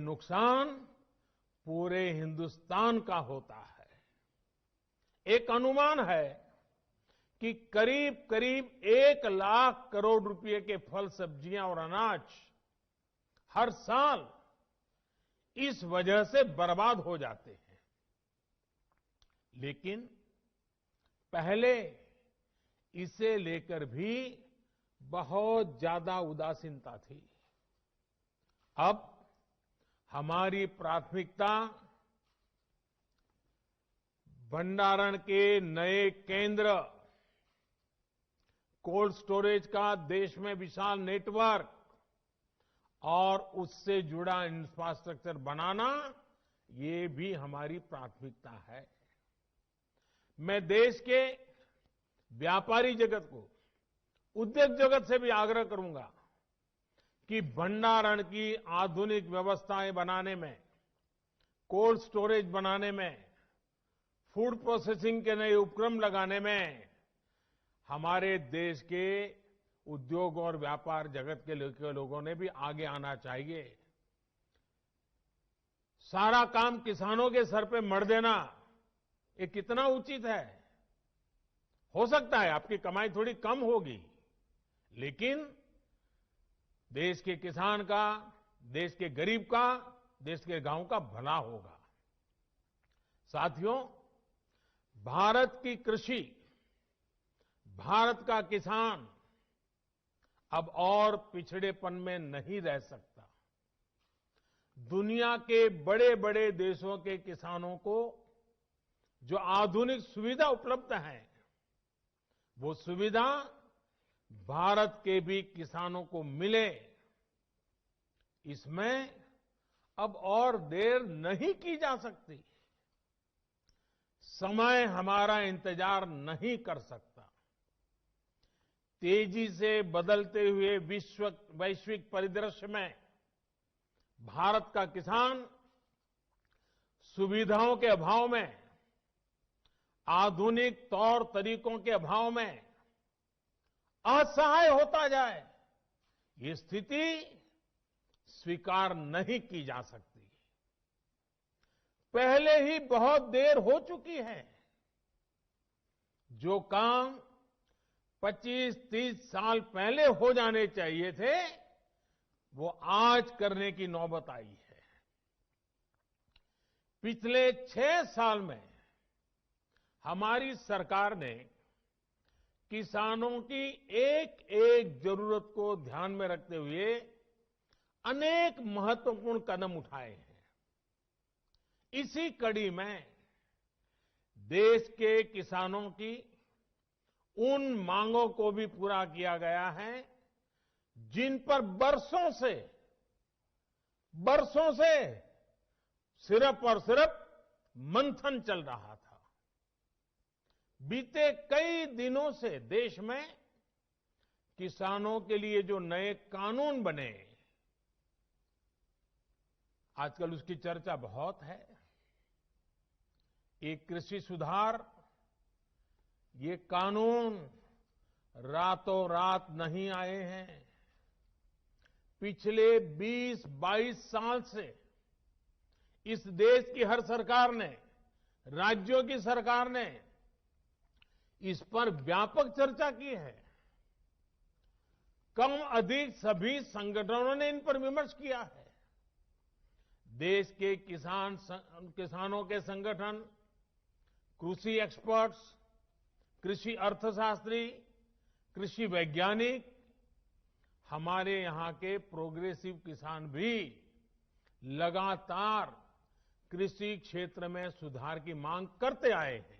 नुकसान पूरे हिंदुस्तान का होता है। एक अनुमान है कि करीब करीब 1 लाख करोड़ रुपए के फल, सब्जियां और अनाज हर साल इस वजह से बर्बाद हो जाते हैं। लेकिन पहले इसे लेकर भी बहुत ज्यादा उदासीनता थी। अब हमारी प्राथमिकता भंडारण के नए केंद्र, कोल्ड स्टोरेज का देश में विशाल नेटवर्क और उससे जुड़ा इंफ्रास्ट्रक्चर बनाना, ये भी हमारी प्राथमिकता है। मैं देश के व्यापारी जगत को, उद्योग जगत से भी आग्रह करूंगा कि भंडारण की आधुनिक व्यवस्थाएं बनाने में, कोल्ड स्टोरेज बनाने में, फूड प्रोसेसिंग के नए उपक्रम लगाने में हमारे देश के उद्योग और व्यापार जगत के लोगों ने भी आगे आना चाहिए। सारा काम किसानों के सर पे मढ़ देना, ये कितना उचित है? हो सकता है आपकी कमाई थोड़ी कम होगी, लेकिन देश के किसान का, देश के गरीब का, देश के गांव का भला होगा। साथियों, भारत की कृषि, भारत का किसान अब और पिछड़ेपन में नहीं रह सकता। दुनिया के बड़े बड़े देशों के किसानों को जो आधुनिक सुविधा उपलब्ध है, वो सुविधा भारत के भी किसानों को मिले, इसमें अब और देर नहीं की जा सकती। समय हमारा इंतजार नहीं कर सकता। तेजी से बदलते हुए वैश्विक परिदृश्य में भारत का किसान सुविधाओं के अभाव में, आधुनिक तौर तरीकों के अभाव में असहाय होता जाए, ये स्थिति स्वीकार नहीं की जा सकती। पहले ही बहुत देर हो चुकी है। जो काम 25-30 साल पहले हो जाने चाहिए थे, वो आज करने की नौबत आई है। पिछले 6 साल में हमारी सरकार ने किसानों की एक एक जरूरत को ध्यान में रखते हुए अनेक महत्वपूर्ण कदम उठाए हैं। इसी कड़ी में देश के किसानों की उन मांगों को भी पूरा किया गया है जिन पर बरसों से सिर्फ और सिर्फ मंथन चल रहा था। बीते कई दिनों से देश में किसानों के लिए जो नए कानून बने, आजकल उसकी चर्चा बहुत है। ये कृषि सुधार, ये कानून रातों रात नहीं आए हैं। पिछले 20-22 साल से इस देश की हर सरकार ने, राज्यों की सरकार ने इस पर व्यापक चर्चा की है। कम अधिक सभी संगठनों ने इन पर विमर्श किया है। देश के किसानों के संगठन, कृषि एक्सपर्ट्स, कृषि अर्थशास्त्री, कृषि वैज्ञानिक, हमारे यहां के प्रोग्रेसिव किसान भी लगातार कृषि क्षेत्र में सुधार की मांग करते आए हैं।